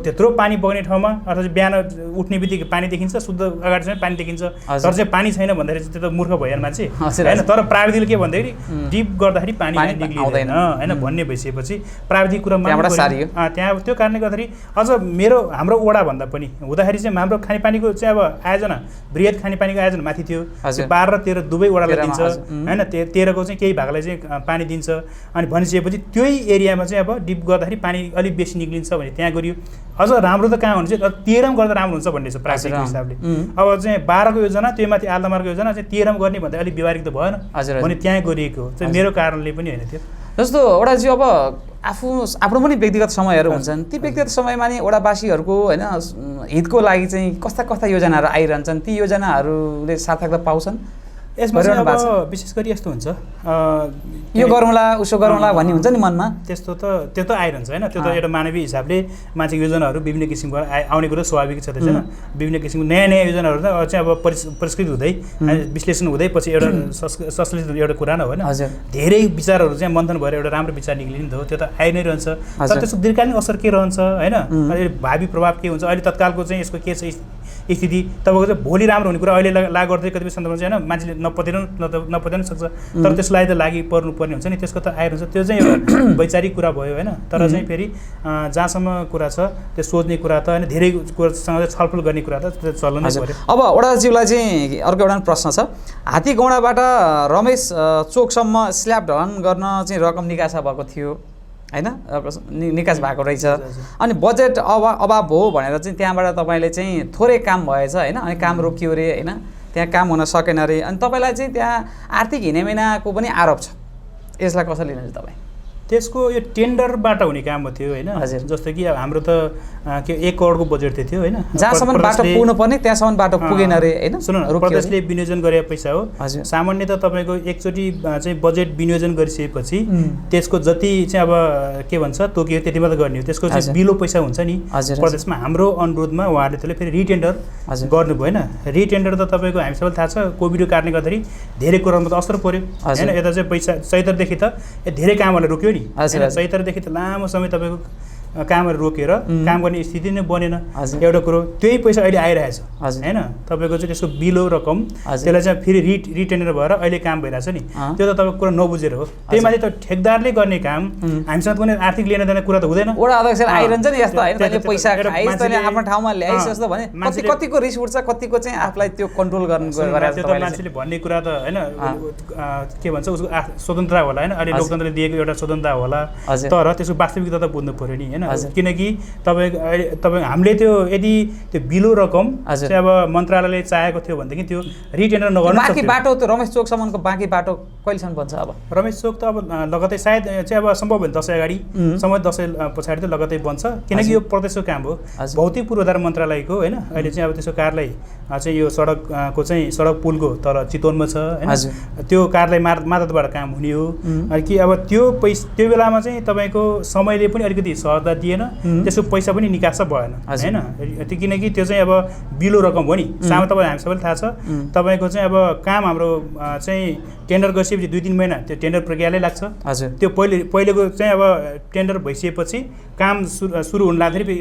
त्यत्रो पानी बग्ने पर्ने ठाउँमा अथवा चाहिँ बिहान उठ्ने बित्तिकै पानी देखिन्छ, शुद्ध अगाडि चाहिँ पानी देखिन्छ, तर चाहिँ पानी छैन भन्दाखेरि चाहिँ त्यो त मूर्ख भइहाल्छ मान्छे होइन। तर प्राविधिकले के भन्दाखेरि डिप गर्दाखेरि पानी निक्लिँदैन होइन भन्ने भइसकेपछि प्राविधिक कुरा त्यहाँ त्यो कारणले गर्दाखेरि अझ हाम्रो वडाभन्दा पनि हुँदाखेरि चाहिँ हाम्रो खानेपानीको चाहिँ अब आयोजना बृहत खानेपानीको आयोजना माथि थियो, 12 र 13 दुवै वडालाई दिन्छ होइन। 13को चाहिँ केही भागलाई चाहिँ पानी दिन्छ अनि भनिसकेपछि त्यही एरियामा चाहिँ अब डिप गर्दाखेरि पानी अलिक बेसी निक्लिन्छ भने त्यहाँ गरियो। अझ राम्रो त कहाँ हुन्छ 13मा गर्दा राम्रो हुन्छ भन्ने छ प्राविधिक हिसाबले। अब चाहिँ 12को योजना त्यो माथि आलदमारको योजना चाहिँ 13मा गर्ने भन्दा अलिक व्यवहारिक त भएन भने त्यहाँ गरिएको चाहिँ मेरो कारणले पनि होइन त्यो। जस्तो वडाजी अब आफ्नो पनि व्यक्तिगत समयहरू हुन्छन्, ती व्यक्तिगत समयमा नि वडावासीहरूको होइन हितको लागि चाहिँ कस्ता कस्ता योजनाहरू आइरहन्छन्, ती योजनाहरूले सार्थकता पाउँछन्? यसमा चाहिँ अब विशेष गरी यस्तो हुन्छ यो गरौँला उसो गरौँला भन्ने हुन्छ नि मनमा, त्यो त आइरहन्छ होइन। त्यो त एउटा मानवीय हिसाबले मान्छेको योजनाहरू विभिन्न किसिमको आउने कुरो स्वाभाविक छ त्यसमा। विभिन्न किसिमको नयाँ योजनाहरू चाहिँ अब परिष्कृत हुँदै विश्लेषण हुँदै पछि एउटा संश्लेषित एउटा कुरा न होइन। धेरै विचारहरू चाहिँ मन्थन भएर एउटा राम्रो विचार निक्लिने त हो, त्यो त आइ नै रहन्छ। तर त्यसको दीर्घकालीन असर के रहन्छ होइन, अहिले भावी प्रभाव के हुन्छ, अहिले तत्कालको चाहिँ यसको के छ स्थिति, तपाईँको चाहिँ भोलि राम्रो हुने कुरा अहिले लागु गर्दै कतिपय सन्दर्भमा चाहिँ होइन मान्छेले नपत्याउनु सक्छ, तर त्यसलाई त लागि पर्नुपर्ने हुन्छ नि, त्यसको त आइरहन्छ। त्यो चाहिँ एउटा वैचारिक कुरा भयो होइन। तर चाहिँ फेरि जहाँसम्म कुरा छ त्यो सोच्ने कुरा त होइन, धेरै कुरासँग छलफल गर्ने कुरा त चल्नु नै पर्यो। अब वडाजीलाई चाहिँ अर्को एउटा प्रश्न छ, हात्तीगौँडाबाट रमेश चोकसम्म स्ल्याब ढलन गर्न चाहिँ रकम निकास भएको थियो होइन, निकास भएको रहेछ अनि बजेट अभाव हो भनेर चाहिँ त्यहाँबाट तपाईँले चाहिँ थोरै काम भएछ होइन, अनि काम रोकियो अरे होइन, त्यहाँ काम हुन सकेन अरे, अनि तपाईँलाई चाहिँ त्यहाँ आर्थिक हिनामिनाको पनि आरोप छ, यसलाई कसरी लिनुहुन्छ तपाईँ? त्यसको यो टेन्डरबाट हुने काम हो थियो होइन। जस्तो कि अब हाम्रो त के 1 करोडको बजेट थियो होइन, जहाँसम्म बाटो पुग्नु पर्ने त्यहाँसम्म बाटो पुगेन अरे होइन। सुन प्रदेशले विनियोजन गरेको पैसा हो। सामान्यतः तपाईँको एकचोटि चाहिँ बजेट विनियोजन गरिसकेपछि त्यसको जति चाहिँ अब के भन्छ तोकियो त्यति मात्र गर्ने हो, त्यसको चाहिँ बिलो पैसा हुन्छ नि प्रदेशमा। हाम्रो अनुरोधमा उहाँहरूले त्यसले फेरि रिटेन्डर गर्नुभयो होइन। रिटेन्डर त तपाईँको हामी सबैलाई थाहा छ कोभिडको कारणले गर्दाखेरि धेरै कुरामा त असर पर्यो होइन। यता चाहिँ पैसा चैतरदेखि त धेरै कामहरूले रोक्यो नि, चैतरदेखि त लामो समय तपाईँको कामहरू रोकेर काम गर्ने स्थिति नै बनेन एउटा कुरो। त्यही पैसा अहिले आइरहेछ होइन, तपाईँको चाहिँ त्यसको बिलो रकम त्यसलाई चाहिँ फेरि रिटेन्डर भएर अहिले काम भइरहेछ नि, त्यो त तपाईँको कुरा नबुझेर हो। त्यही माथि त ठेकदारले गर्ने काम हामीसँग कुनै आर्थिक लेन देन कुरा त हुँदैन। वडा अध्यक्षले आइरहन्छ नि यस्तो होइन, तैँले पैसा खाइस्, तैँले आफ्नो ठाउँमा ल्याइस् जस्तो भने कतिको रिस उठ्छ, कतिको चाहिँ आफूलाई त्यो कन्ट्रोल गर्नु गरेर त्यो त मान्छेले भन्ने कुरा त होइन के भन्छ उसको स्वतन्त्रता होला होइन, अहिले लोकतन्त्रले दिएको एउटा स्वतन्त्रता होला, तर त्यसको वास्तविकता त बुझ्नु पर्यो नि होइन। किनकि तपाईँ हामीले त्यो यदि त्यो बिलो रकम चाहिँ अब मन्त्रालयले चाहेको थियो भनेदेखि त्यो रिटेन्डर नगर्नु। बाँकी बाटो त्यो रमेश चोकसम्मको बाँकी बाटो कहिलेसम्म बन्छ? अब रमेश चोक त अब लगतै सायद चाहिँ अब सम्भव भयो दसैँ अगाडि समय दसैँ पछाडि त लगतै बन्छ, किनकि यो प्रदेशको काम हो, भौतिक पूर्वाधार मन्त्रालयको होइन। अहिले चाहिँ अब त्यसको कार्यालय चाहिँ यो सडकको चाहिँ सडक पुलको तर चितवनमा छ होइन, त्यो कार्यालय मातहतबाट काम हुने हो कि अब त्यो बेलामा चाहिँ तपाईँको समयले पनि अलिकति सहजता दिएन, त्यसको पैसा पनि निकास भएन होइन। त्यो किनकि त्यो चाहिँ अब बिलो रकम हो नि, सामा तपाईँ हामी सबैलाई थाहा छ। तपाईँको चाहिँ अब काम हाम्रो चाहिँ टेन्डर गरिसकेपछि 2-3 महिना त्यो टेन्डर प्रक्रियाले लाग्छ। त्यो पहिलेको चाहिँ अब टेन्डर भइसकेपछि काम सुरु हुन लाग्दाखेरि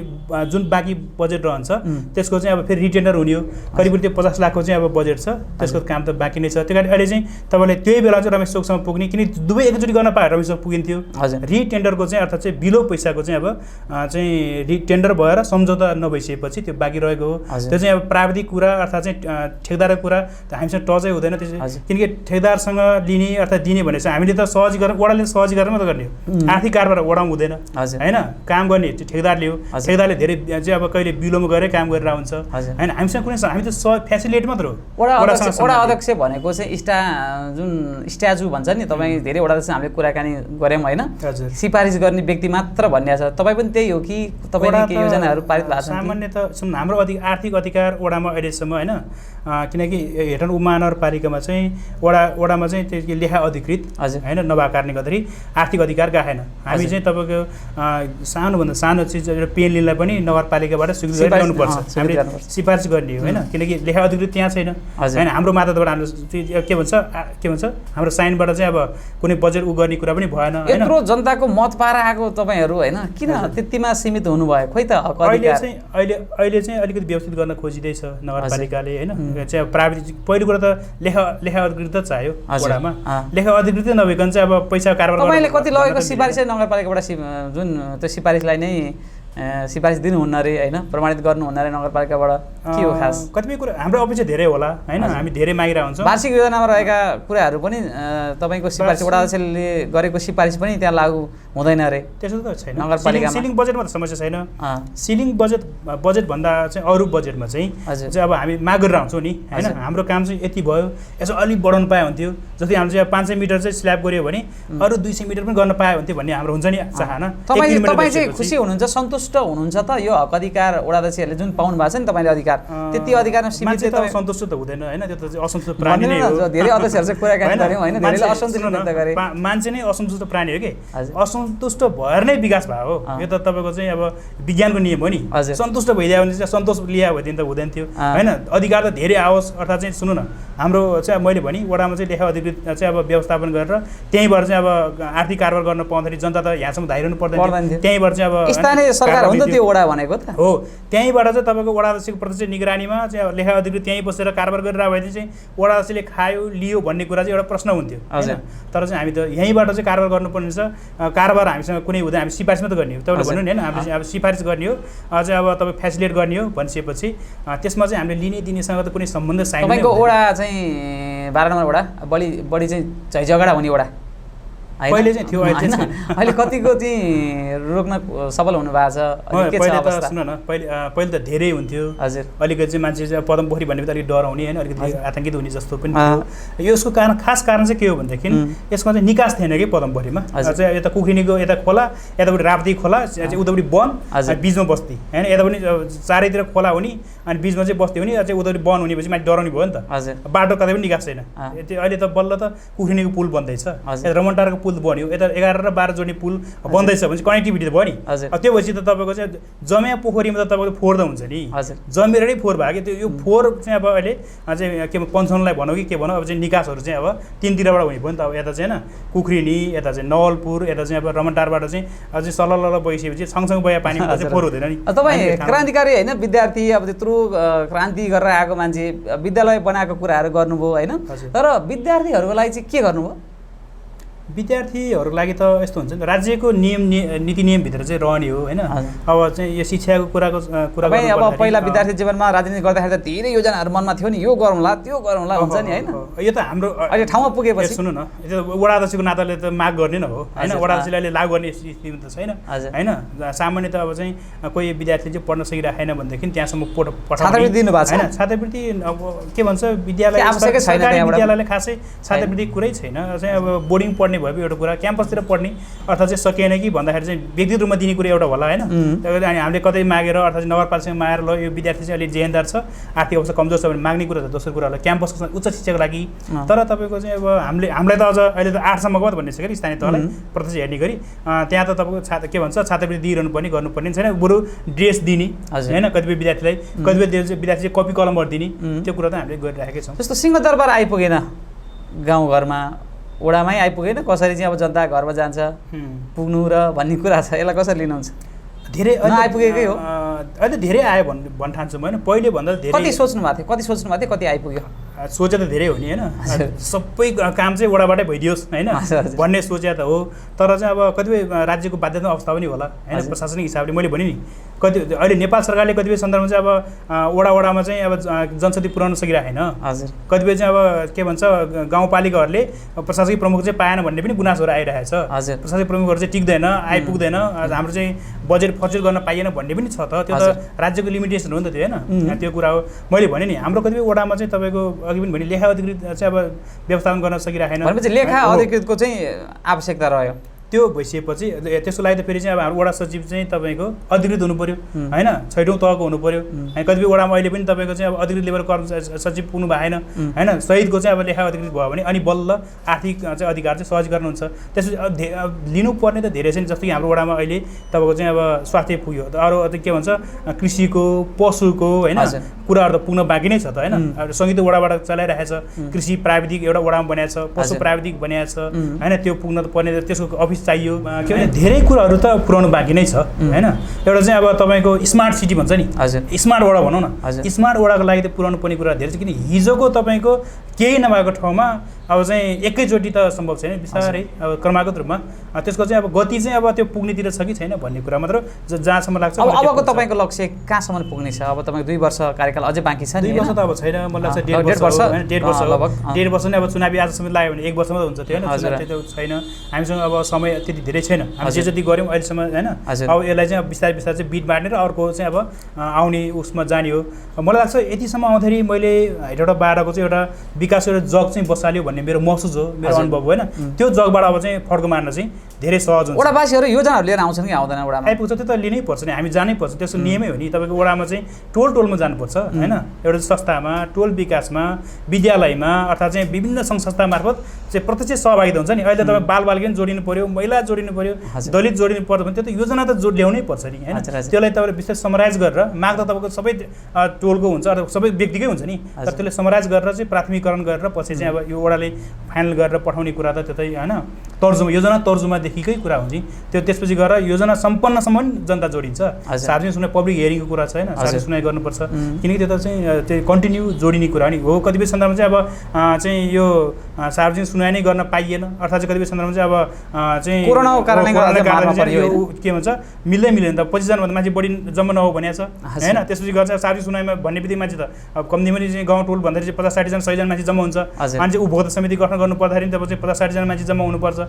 जुन बाँकी बजेट रहन्छ त्यसको चाहिँ अब फेरि रिटेन्डर हुने हो, करिब त्यो 50 लाखको चाहिँ अब बजेट छ, त्यसको काम त बाँकी नै छ। त्यही कारण अहिले चाहिँ तपाईँले त्यही बेला चाहिँ रमेश चोकसम्म पुग्ने, किन दुवै एकचोटि गर्न पाए रमेश चोक पुगिन्थ्यो। रिटेन्डरको चाहिँ अर्थात् चाहिँ बिलो पैसाको चाहिँ अब चाहिँ रिटेन्डर भएर सम्झौता नभइसकेपछि त्यो बाँकी रहेको हो। त्यो चाहिँ अब प्राविधिक कुरा अर्थात् चाहिँ ठेकदारको कुरा हामीसँग टचै हुँदैन त्यसै, किनकि ठेकदारसँग लिने अर्थात् दिने भने चाहिँ हामीले त सहजीकरण वडाले सहजीकरण मात्रै गर्ने हो, आर्थिक कारबार वडामा हुँदैन होइन। काम गर्ने ठेकदारले हो, ठेकदारले धेरै चाहिँ अब कहिले बिलोमा गएर काम गरेर हुन्छ होइन। हामीसँग कुनै हामी त फेसिलिटी मात्र हो। वडा अध्यक्ष भनेको चाहिँ जुन स्ट्याचु भन्छ नि, तपाईँ धेरै वडासँग हामीले कुराकानी गऱ्यौँ होइन, सिफारिस गर्ने व्यक्ति मात्र भन्ने छ, तपाईँ पनि त्यही हो कि तपाईँले के योजनाहरू पारित भएको छ? सामान्यतः हाम्रो आर्थिक अधिकार वडामा अहिलेसम्म होइन, किनकि हेटन उपमहानगरपालिकामा चाहिँ वडामा चाहिँ त्यो लेखा अधिकृत होइन नभएको कारणले गर्दाखेरि आर्थिक अधिकार गाएन। हामी चाहिँ तपाईँको सानोभन्दा सानो चिज एउटा पेन लिनलाई पनि नगरपालिकाबाट स्वीकृति ल्याउनुपर्छ, हामीले सिफारिस गर्ने हो होइन, किनकि लेखा अधिकृत त्यहाँ छैन होइन। हाम्रो मातहतबाट हाम्रो के भन्छ हाम्रो साइनबाट चाहिँ अब कुनै बजेट उ गर्ने कुरा पनि भएन होइन। यत्रो जनताको मत पाएर आएको तपाईँहरू होइन, किन त्यतिमा सीमित हुनुभयो? खोइ त अहिले चाहिँ अलिकति व्यवस्थित गर्न खोजिँदैछ नगरपालिकाले होइन। चाहिँ प्राविधिक पहिलो कुरा त लेखा अधिकृत त चाहियो वडामा, लेखा अधिकृत नभइकन चाहिँ अब पैसा कारोबार तपाईँले कति लगेको सिफारिस नगरपालिकाबाट जुन त्यो सिफारिसलाई नै सिफारिस दिनुहुन्न रे होइन, प्रमाणित गर्नुहुन्न रे नगरपालिकाबाट, के हो खास? कतिपय कुरा हाम्रो अपेक्षा धेरै होला होइन, हामी धेरै मागिरहेको हुन्छौँ। वार्षिक योजनामा रहेका कुराहरू पनि तपाईँको सिफारिस वडा अध्यक्षले गरेको सिफारिस पनि त्यहाँ लागू हुँदैन रे? त्यसो त छैन नगरपालिकामा। सिलिङ बजेटमा त समस्या छैन। सिलिङ बजेटभन्दा चाहिँ अरू बजेटमा चाहिँ अब हामी माग गरेर आउँछौँ नि होइन। हाम्रो काम चाहिँ यति भयो, यसो अलिक बढाउनु पाए हुन्थ्यो। जस्तै हाम्रो चाहिँ 500 मिटर चाहिँ स्ल्याब गऱ्यो भने अरू 200 मिटर पनि गर्न पाए हुन्थ्यो भन्ने हाम्रो हुन्छ नि चाहना। तपाईँ चाहिँ खुसी हुनुहुन्छ, सन्तुष्ट हुनुहुन्छ त? यो हक अधिकार वडा अध्यक्षहरूले जुन पाउनु भएको छ नि तपाईँले अधिकार, त्यति अधिकारमा सीमित चाहिँ सन्तुष्ट त हुँदैन होइन, त्यो त असन्तुष्ट प्राणी नै हो। धेरै अध्यक्षहरू चाहिँ कुराकानी गऱ्यौँ होइन, धेरैले असन्तुष्ट व्यक्त गरे। मान्छे नै असन्तुष्ट प्राणी हो कि, असन्तुष्ट भएर नै विकास भयो हो। यो त तपाईँको चाहिँ अब विज्ञानको नियम हो नि। सन्तुष्ट भइदियो भने चाहिँ सन्तोष लिया भइदियो त हुँदैन थियो होइन। अधिकार त धेरै आओस्, अर्थात् चाहिँ सुन्नु न, हाम्रो चाहिँ मैले भने वडामा चाहिँ लेखा अधिकृत चाहिँ अब व्यवस्थापन गरेर त्यहीँबाट चाहिँ अब आर्थिक कारोबार गर्न पाउँदाखेरि जनता त यहाँसम्म धाइरहनु पर्दैन। त्यहीँबाट चाहिँ अब स्थानीय सरकार हो नि त त्यो वडा भनेको त हो। त्यहीँबाट चाहिँ तपाईँको वडा अध्यक्षको प्रत्यक्ष निगरानीमा चाहिँ लेखा अधिकृत त्यहीँ बसेर कारोबार गरिरहेको भए चाहिँ वडा अध्यक्षले खायो लियो भन्ने कुरा चाहिँ एउटा प्रश्न हुन्थ्यो होइन। तर चाहिँ हामी त यहीँबाट चाहिँ कारोबार गर्नुपर्ने छ। कारोबार हामीसँग कुनै हुँदैन, हामी सिफारिस मात्रै गर्ने हो। तपाईँले भन्नु नि होइन, हामीले अब सिफारिस गर्ने हो, अझै अब तपाईँ फेसिलिटेट गर्ने हो भनिसकेपछि त्यसमा चाहिँ हामीले लिने दिनेसँग त कुनै सम्बन्ध छैन। तपाईँको वडा चाहिँ 12 नम्बर वडा बढी चाहिँ झैझगडा हुने वडा पहिले चाहिँ थियो, अहिले कतिको चाहिँ रोक्न सफल हुनु भएको छ? पहिले त सुन न, पहिले त धेरै हुन्थ्यो हजुर। अलिकति चाहिँ मान्छे चाहिँ पदमपोखरी भन्ने बित्तिकै अलिक डर हुने होइन, अलिकति आतंकित हुने जस्तो पनि थियो। यसको खास कारण चाहिँ के हो भनेदेखि यसमा चाहिँ निकास थिएन कि पदमपोखरीमा चाहिँ। यता कुखुरीको यता खोला, यतापट्टि राप्ती खोला, उतापट्टि वन, बिचमा बस्ती होइन। यता पनि चारैतिर खोला हुने अनि बिचमा चाहिँ बस्ती हुने, चाहिँ उतापट्टि वन हुनेपछि मान्छे डराउने भयो नि त। बाटो कतै पनि निकास छैन। अहिले त बल्ल त कुखुरीको पुल बन्दैछ, रमनटारको पुल बन्यो, यता 11 र 12 जोड्ने पुल बन्दैछ भने कनेक्टिभिटी त भयो नि। त्यो भएपछि त तपाईँको चाहिँ जम्या पोखरीमा त तपाईँको फोहोर त हुन्छ नि, जमेर नै फोहोर भयो कि। त्यो यो फोहोर चाहिँ अब अहिले चाहिँ के पन्छौनलाई भनौँ कि के भनौँ, अब चाहिँ निकासहरू चाहिँ अब तिनतिरबाट हुने भयो नि त। अब यता चाहिँ होइन कुखुरी, यता चाहिँ नवलपुर, यता चाहिँ अब रमनटारबाट चाहिँ अझै सलल बगिसकेपछि सँगसँगै बया पानी चाहिँ फोहोर हुँदैन नि। तपाईँ क्रान्तिकारी होइन, विद्यार्थी, अब त्यत्रो क्रान्ति गरेर आएको मान्छे, विद्यालय बनाएको कुराहरू गर्नुभयो होइन। तर विद्यार्थीहरूको लागि चाहिँ के गर्नुभयो? विद्यार्थीहरूको लागि त यस्तो हुन्छ नि, राज्यको नीति नियमभित्र चाहिँ रहने हो होइन। अब चाहिँ यो शिक्षाको कुरा अब पहिला विद्यार्थी जीवनमा राजनीति गर्दाखेरि त धेरै योजनाहरू मनमा थियो नि, यो गरौँला त्यो गरौँला हुन्छ नि होइन। यो त हाम्रो अहिले ठाउँमा पुगेपछि सुन्नु न, वडा अध्यक्षको नाताले त माग गर्ने न हो होइन। वडा अध्यक्षले अहिले लागू गर्ने स्थिति त छैन होइन। सामान्य त अब चाहिँ कोही विद्यार्थीले चाहिँ पढ्न सकिरहेको छैन भनेदेखि त्यहाँसम्म छात्रवृत्ति दिनुभएको छैन। छात्रवृत्ति अब के भन्छ, विद्यालयले खासै छात्रवृत्ति कुरै छैन। चाहिँ अब बोर्डिङ पढ्ने भयो एउटा कुरा, क्याम्पसतिर पढ्ने अर्थात् चाहिँ सकिएन कि भन्दाखेरि चाहिँ व्यक्तिगत रूपमा दिने कुरा एउटा होला होइन। अनि हामीले कतै मागेर अर्थात् नगरपालिकासँग मागेर ल यो विद्यार्थी चाहिँ अलिक जेहेन्दार छ, आर्थिक अवस्था कमजोर छ भने माग्ने कुरा त दोस्रो कुरा होला क्याम्पसको उच्च शिक्षाको लागि। तर तपाईँको चाहिँ अब हामीलाई त अझ अहिले त 8 सम्मको भनिसक्यो कि स्थानीय तहलाई प्रत्यक्ष हेर्ने गरी त्यहाँ त तपाईँको के भन्छ छात्रवृत्ति दिइरहनु पर्ने गर्नुपर्ने छैन। बरु ड्रेस दिने होइन कतिपय विद्यार्थीलाई, कतिपय विद्यार्थी चाहिँ कपी कलमहरू दिने, त्यो कुरा त हामीले गरिराखेकै छौँ। जस्तो सिंहदरबार आइपुगेन गाउँघरमा, वडामै आइपुगेन, कसरी चाहिँ अब जनता घरमा जान्छ पुग्नु र भन्ने कुरा छ, यसलाई कसरी लिनुहुन्छ? धेरै आइपुगेकै हो, अहिले धेरै आयो भन्न ठान्छु म होइन। पहिले भन्दा धेरै कति सोच्नु भएको थियो, कति आइपुग्यो? सोचे त धेरै हो नि होइन। सबै काम चाहिँ वडाबाटै भइदियोस् होइन भन्ने सोचे त हो। तर चाहिँ अब कतिपय राज्यको बाध्यता अवस्था पनि होला होइन, प्रशासनिक हिसाबले। मैले भने नि कति अहिले नेपाल सरकारले कतिपय सन्दर्भमा चाहिँ अब वडामा चाहिँ अब जनशक्ति पुर्याउन सकिरहेको छैन। कतिपय चाहिँ अब के भन्छ गाउँपालिकाहरूले प्रशासकीय प्रमुख चाहिँ पाएन भन्ने पनि गुनासोहरू आइरहेको छ। प्रशासकीय प्रमुखहरू चाहिँ टिक्दैन, आइपुग्दैन, हाम्रो चाहिँ बजेट फर्चुट गर्न पाइएन भन्ने पनि छ। त त्यो त राज्यको लिमिटेसन हो नि त त्यो होइन। त्यो कुरा हो। मैले भने नि हाम्रो कतिपय वडामा चाहिँ तपाईँको अघि पनि भने लेखा अधिकृत चाहिँ अब व्यवस्थापन गर्न सकिरहेको छैन। भनेपछि लेखा अधिकृतको चाहिँ आवश्यकता रह्यो। त्यो भइसकेपछि त्यसको लागि त फेरि चाहिँ अब हाम्रो वडा सचिव चाहिँ तपाईँको अधिकृत हुनु पऱ्यो होइन, 6औं तहको हुनु पऱ्यो। अनि कतिपय वडामा अहिले पनि तपाईँको चाहिँ अब अधिकृत लेभल कर्मचारी सचिव पुग्नु भएन होइन, सहितको चाहिँ अब लेखा अधिकृत भयो भने अनि बल्ल आर्थिक चाहिँ अधिकार चाहिँ सहजीकरण हुन्छ। त्यसपछि लिनुपर्ने त धेरै छ नि, जस्तो कि हाम्रो वडामा अहिले तपाईँको चाहिँ अब स्वास्थ्य पुग्यो, अरू के भन्छ कृषिको पशुको होइन कुराहरू त पुग्न बाँकी नै छ त होइन। संयुक्त वडाबाट चलाइरहेछ, कृषि प्राविधिक एउटा वडामा बनाएको छ, पशु प्राविधिक बनाएको छ होइन, त्यो पुग्न त पर्ने, त्यसको अफिस चाहियो के भने धेरै कुराहरू त पुऱ्याउनु बाँकी नै छ होइन। एउटा चाहिँ अब तपाईँको स्मार्ट सिटी भन्छ नि, स्मार्ट वडा भनौँ न, स्मार्ट वडाको लागि त पुऱ्याउनु पर्ने कुरा धेरै छ। किन हिजोको तपाईँको केही नभएको ठाउँमा अब चाहिँ एकैचोटि त सम्भव छैन, बिस्तारै अब क्रमागत रूपमा त्यसको चाहिँ अब गति चाहिँ अब त्यो पुग्नेतिर छ कि छैन भन्ने कुरा मात्र जहाँसम्म लाग्छ। अबको तपाईँको लक्ष्य कहाँसम्म पुग्ने छ? अब तपाईँको 2 वर्ष कार्यकाल अझै बाँकी छ नि? 2 वर्ष त अब छैन, मलाई लाग्छ 1.5 वर्ष होइन, 1.5 वर्ष लगभग 1.5 वर्ष नै अब चुनावी आजसम्म लाग्यो भने 1 वर्षमा त हुन्छ त्यो होइन, त्यो छैन। हामीसँग अब समय त्यति धेरै छैन, हामी जे जति गऱ्यौँ अहिलेसम्म होइन। अब यसलाई चाहिँ अब बिस्तारै बिस्तारै चाहिँ बिट बाँड्ने र अर्को चाहिँ अब आउने उसमा जाने हो। मलाई लाग्छ यतिसम्म आउँदाखेरि मैले हेटौँडा 12को चाहिँ एउटा विकास एउटा जग चाहिँ बसाल्यो भन्ने मेरो महसुस हो, मेरो अनुभव होइन। त्यो जगबाट अब चाहिँ फड्को मार्न चाहिँ धेरै सहज हुन्छ। वडावासीहरू योजनाहरू लिएर आउँछन् कि आउँदैन वडामा? आइपुग्छ, त्यो त लिनै पर्छ नि, हामी जानै पर्छ, त्यसको नियमै हो नि। तपाईँको वडामा चाहिँ टोलमा जानुपर्छ होइन, एउटा संस्थामा, टोल विकासमा, विद्यालयमा अर्थात् चाहिँ विभिन्न सङ्घ संस्था मार्फत चाहिँ प्रत्यक्ष सहभागिता हुन्छ नि। अहिले तपाईँ बालबालिका जोडिनु पऱ्यो, महिला जोडिनु पऱ्यो, दलित जोडिनु पर्यो भने त्यो त योजना त ल्याउनै पर्छ नि होइन। त्यसलाई तपाईँले विशेष समराइज गरेर माग त तपाईँको सबै टोलको हुन्छ अथवा सबै व्यक्तिकै हुन्छ नि, तर त्यसले समराइज गरेर चाहिँ प्राथमिकरण गरेर पछि चाहिँ अब यो वडाले फाइनल गरेर पठाउने कुरा त त्यतै होइन, तर्जुमा योजना तर्जुमादेखिकै कुरा हुन्छ त्यो। त्यसपछि गएर योजना सम्पन्नसम्म पनि जनता जोडिन्छ। सार्वजनिक सुनाइ पब्लिक हियरिङको कुरा छ होइन, सार्वजनिक सुनाइ गर्नुपर्छ, किनकि त्यो त चाहिँ त्यो कन्टिन्यू जोडिने कुरा नि हो। कतिपय सन्दर्भमा चाहिँ अब चाहिँ यो सार्वजनिक सुनाइ नै गर्न पाइएन, अर्थात् चाहिँ कतिपय सन्दर्भमा चाहिँ अब चाहिँ कोरोनाको कारणले के भन्छ मिल्दै मिलेन त, 25 जनाभन्दा मान्छे बढी जम्मा नहो भनेको छ होइन। त्यसपछि गर्छ सार्वजनिक सुनाइमा भन्ने बित्तिकै मान्छे त अब कम्तीमा चाहिँ गाउँ टोल भन्दाखेरि चाहिँ 50-60 जना 100 जना मान्छे जम्मा हुन्छ। मान्छे उपभोक्ता समिति गठन गर्नु पर्दाखेरि तब चाहिँ 50-60 जना मान्छे जम्मा हुनुपर्छ।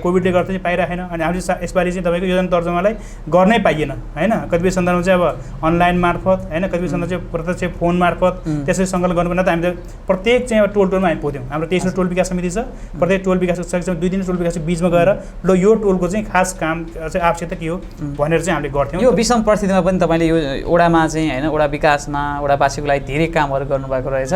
कोभिडले गर्दा चाहिँ पाइरहेन, अनि हामीले यसपालि चाहिँ तपाईँको योजना तर्जुमालाई गर्नै पाइएन होइन। कतिपय सन्दर्भमा चाहिँ अब अनलाइन मार्फत होइन, कतिपय सन्दर्भमा चाहिँ प्रत्यक्ष फोन मार्फत त्यसरी सङ्कलन गर्नुपर्ने त हामीले प्रत्येक चाहिँ अब टोलमा हामी पुग्यौँ। हाम्रो 23 टोल विकास समिति छ, प्रत्येक टोल विकास 2-3 टोल विकासको बिचमा गएर ल यो टोलको चाहिँ खास काम चाहिँ आवश्यकता के हो भनेर चाहिँ हामीले गर्थ्यौँ। यो विषम परिस्थितिमा पनि तपाईँले यो वडामा चाहिँ होइन, वडा विकासमा वडावासीको लागि धेरै कामहरू गर्नुभएको रहेछ।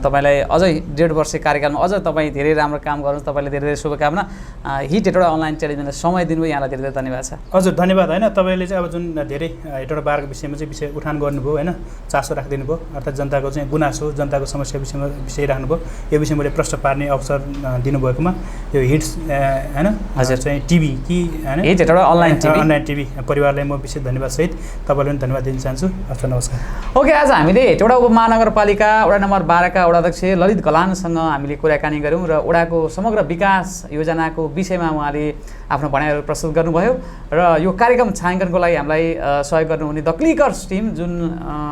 तपाईँलाई अझै 1.5 वर्ष कार्यकालमा अझ तपाईँ धेरै राम्रो काम गर्नुहोस्, तपाईँलाई धेरै धेरै शुभकामना। हिट हेटौँडा अनलाइन टेलिभिजनलाई समय दिनुभयो, यहाँलाई धेरै धेरै धन्यवाद छ। हजुर धन्यवाद होइन। तपाईँले चाहिँ अब जुन धेरै हेटौँडा 12को विषयमा चाहिँ विषय उठान गर्नुभयो होइन, चासो राखिदिनु भयो, अर्थात् जनताको चाहिँ गुनासो, जनताको समस्या विषय राख्नुभयो। यो विषय मैले प्रश्न पार्ने अवसर दिनुभएकोमा यो हिट्स होइन हजुर चाहिँ टिभी कि होइन हिट हेटौँडा अनलाइन टिभी परिवारलाई म विशेष धन्यवाद सहित तपाईँलाई पनि धन्यवाद दिन चाहन्छु। हस् नमस्कार। ओके, आज हामीले हेटौँडा उपमहानगरपालिका वडा नम्बर 12 का वडाध्यक्ष ललित गलानसँग हामीले कुराकानी गऱ्यौँ र वडाको समग्र विकास योजनाको विषयमा उहाँले आफ्नो भनाइहरू प्रस्तुत गर्नुभयो। र यो कार्यक्रम छायाङ्कनको लागि हामीलाई सहयोग गर्नुहुने द क्लिकर्स टिम जुन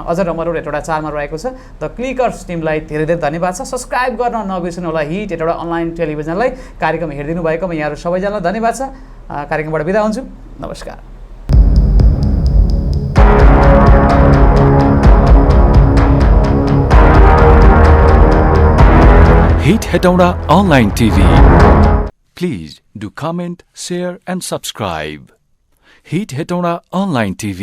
अझर अमर रोड हेटौँडा 4 मा रहेको छ, द क्लिकर्स टिमलाई धेरै धेरै धन्यवाद छ। सब्सक्राइब गर्न नबिर्सनु होला हिट हेटौँडा अनलाइन टेलिभिजनलाई। कार्यक्रम हेरिदिनु भएकोमा यहाँहरू सबैजनालाई धन्यवाद छ। कार्यक्रमबाट बिदा हुन्छु, नमस्कार। Hit Hetauda Online TV. Please do comment, share and subscribe. Hit Hetauda Online TV.